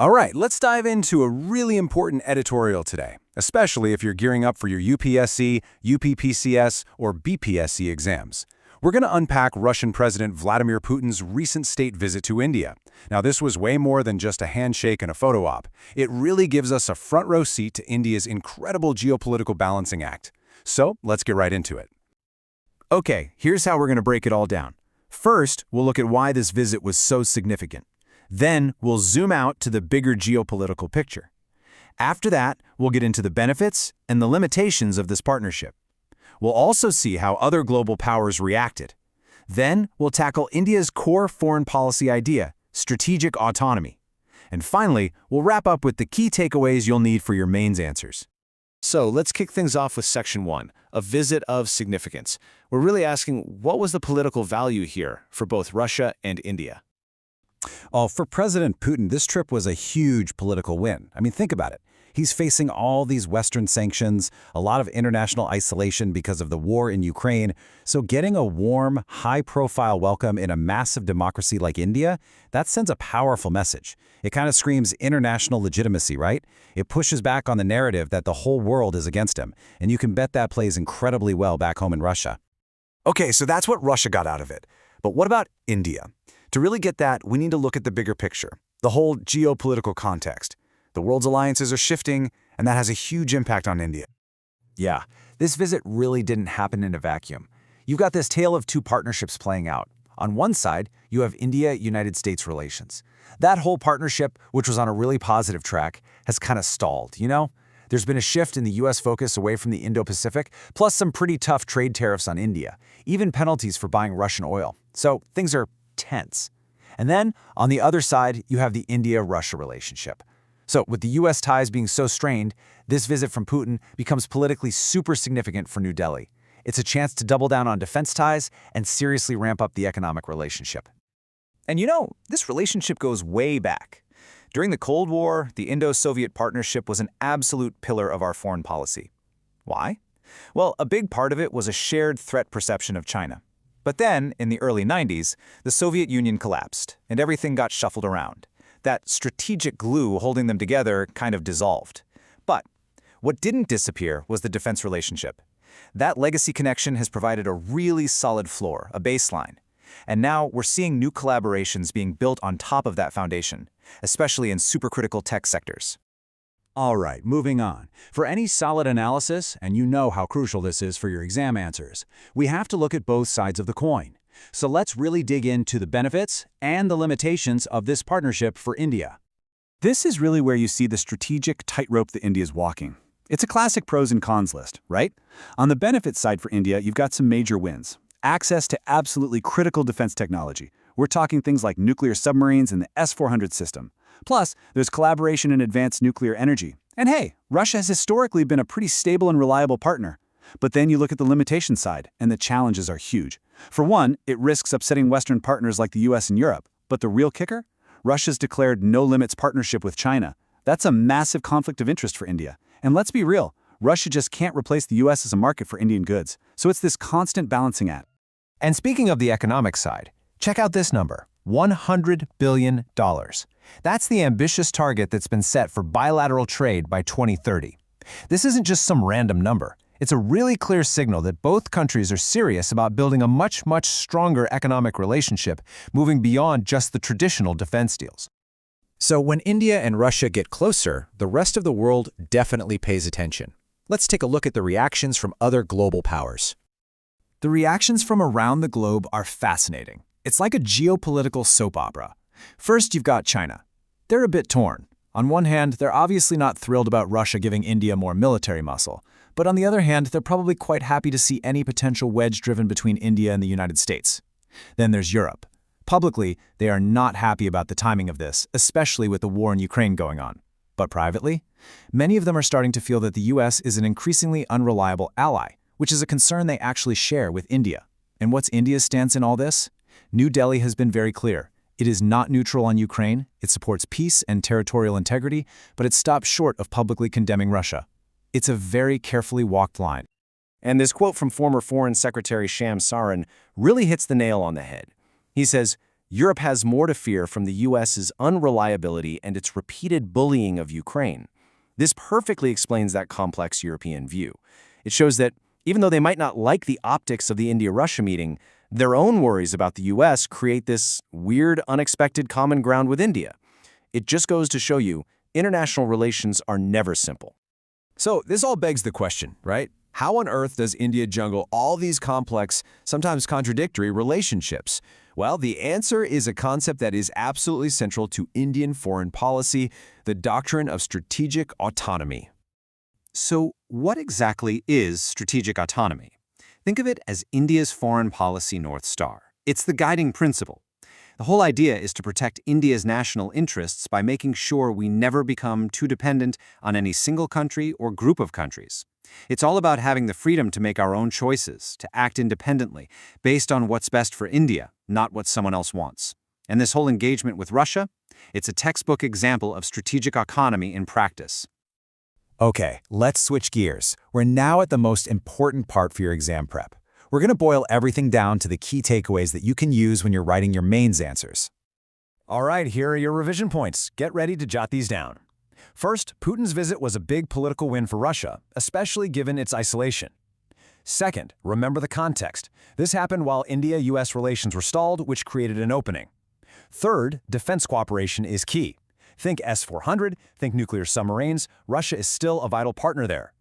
All right, let's dive into a really important editorial today, especially if you're gearing up for your UPSC, UPPCS, or BPSC exams. We're going to unpack Russian President Vladimir Putin's recent state visit to India. Now, this was way more than just a handshake and a photo op. It really gives us a front row seat to India's incredible geopolitical balancing act. So, let's get right into it. Okay, here's how we're going to break it all down. First, we'll look at why this visit was so significant. Then, we'll zoom out to the bigger geopolitical picture. After that, we'll get into the benefits and the limitations of this partnership. We'll also see how other global powers reacted. Then, we'll tackle India's core foreign policy idea, strategic autonomy. And finally, we'll wrap up with the key takeaways you'll need for your mains answers. So let's kick things off with Section 1, a visit of significance. We're really asking, what was the political value here for both Russia and India? Oh, for President Putin, this trip was a huge political win. I mean, think about it. He's facing all these Western sanctions, a lot of international isolation because of the war in Ukraine. So getting a warm, high-profile welcome in a massive democracy like India, that sends a powerful message. It kind of screams international legitimacy, right? It pushes back on the narrative that the whole world is against him, and you can bet that plays incredibly well back home in Russia. Okay, so that's what Russia got out of it. But what about India? To really get that, we need to look at the bigger picture, the whole geopolitical context. The world's alliances are shifting, and that has a huge impact on India. Yeah, this visit really didn't happen in a vacuum. You've got this tale of two partnerships playing out. On one side, you have India-United States relations. That whole partnership, which was on a really positive track, has kind of stalled, you know? There's been a shift in the U.S. focus away from the Indo-Pacific, plus some pretty tough trade tariffs on India, even penalties for buying Russian oil. So things are tense. And then, on the other side, you have the India-Russia relationship. So, with the U.S. ties being so strained, this visit from Putin becomes politically super significant for New Delhi. It's a chance to double down on defense ties and seriously ramp up the economic relationship. And you know, this relationship goes way back. During the Cold War, the Indo-Soviet partnership was an absolute pillar of our foreign policy. Why? Well, a big part of it was a shared threat perception of China. But then, in the early 90s, the Soviet Union collapsed, and everything got shuffled around. That strategic glue holding them together kind of dissolved. But what didn't disappear was the defense relationship. That legacy connection has provided a really solid floor, a baseline. And now we're seeing new collaborations being built on top of that foundation, especially in supercritical tech sectors. All right, moving on. For any solid analysis, and you know how crucial this is for your exam answers, we have to look at both sides of the coin. So let's really dig into the benefits and the limitations of this partnership for India. This is really where you see the strategic tightrope that India is walking. It's a classic pros and cons list, right? On the benefits side for India, you've got some major wins. Access to absolutely critical defense technology. We're talking things like nuclear submarines and the S-400 system. Plus, there's collaboration in advanced nuclear energy. And hey, Russia has historically been a pretty stable and reliable partner. But then you look at the limitation side, and the challenges are huge. For one, it risks upsetting Western partners like the US and Europe. But the real kicker? Russia's declared no-limits partnership with China. That's a massive conflict of interest for India. And let's be real, Russia just can't replace the US as a market for Indian goods. So it's this constant balancing act. And speaking of the economic side, check out this number, $100 billion. That's the ambitious target that's been set for bilateral trade by 2030. This isn't just some random number. It's a really clear signal that both countries are serious about building a much stronger economic relationship, moving beyond just the traditional defense deals. So when India and Russia get closer, the rest of the world definitely pays attention. Let's take a look at the reactions from other global powers. The reactions from around the globe are fascinating. It's like a geopolitical soap opera. First, you've got China. They're a bit torn. On one hand, they're obviously not thrilled about Russia giving India more military muscle. But on the other hand, they're probably quite happy to see any potential wedge driven between India and the United States. Then there's Europe. Publicly, they are not happy about the timing of this, especially with the war in Ukraine going on. But privately, many of them are starting to feel that the US is an increasingly unreliable ally, which is a concern they actually share with India. And what's India's stance in all this? New Delhi has been very clear. It is not neutral on Ukraine, it supports peace and territorial integrity, but it stops short of publicly condemning Russia. It's a very carefully walked line. And this quote from former Foreign Secretary Sham Saran really hits the nail on the head. He says, Europe has more to fear from the US's unreliability and its repeated bullying of Ukraine. This perfectly explains that complex European view. It shows that even though they might not like the optics of the India-Russia meeting, their own worries about the US create this weird, unexpected common ground with India. It just goes to show you, international relations are never simple. So this all begs the question, right? How on earth does India juggle all these complex, sometimes contradictory relationships? Well, the answer is a concept that is absolutely central to Indian foreign policy, the doctrine of strategic autonomy. So what exactly is strategic autonomy? Think of it as India's foreign policy North Star. It's the guiding principle. The whole idea is to protect India's national interests by making sure we never become too dependent on any single country or group of countries. It's all about having the freedom to make our own choices, to act independently, based on what's best for India, not what someone else wants. And this whole engagement with Russia, it's a textbook example of strategic autonomy in practice. Okay, let's switch gears. We're now at the most important part for your exam prep. We're going to boil everything down to the key takeaways that you can use when you're writing your mains answers. All right, here are your revision points. Get ready to jot these down. First, Putin's visit was a big political win for Russia, especially given its isolation. Second, remember the context. This happened while India-US relations were stalled, which created an opening. Third, defense cooperation is key. Think S-400, think nuclear submarines. Russia is still a vital partner there.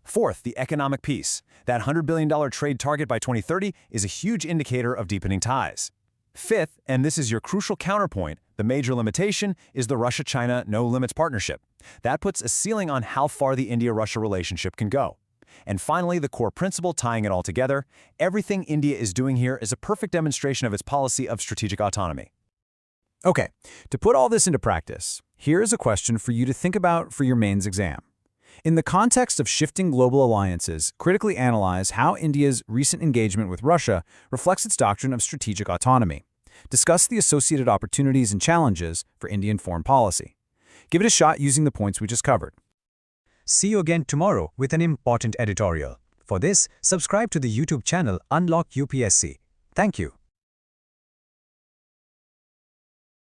Fourth, the economic piece. That $100 billion trade target by 2030 is a huge indicator of deepening ties. Fifth, and this is your crucial counterpoint, the major limitation is the Russia-China no-limits partnership. That puts a ceiling on how far the India-Russia relationship can go. And finally, the core principle tying it all together, everything India is doing here is a perfect demonstration of its policy of strategic autonomy. Okay, to put all this into practice, here is a question for you to think about for your mains exam. In the context of shifting global alliances, critically analyze how India's recent engagement with Russia reflects its doctrine of strategic autonomy. Discuss the associated opportunities and challenges for Indian foreign policy. Give it a shot using the points we just covered. See you again tomorrow with an important editorial. For this, subscribe to the YouTube channel Unlock UPSC. Thank you.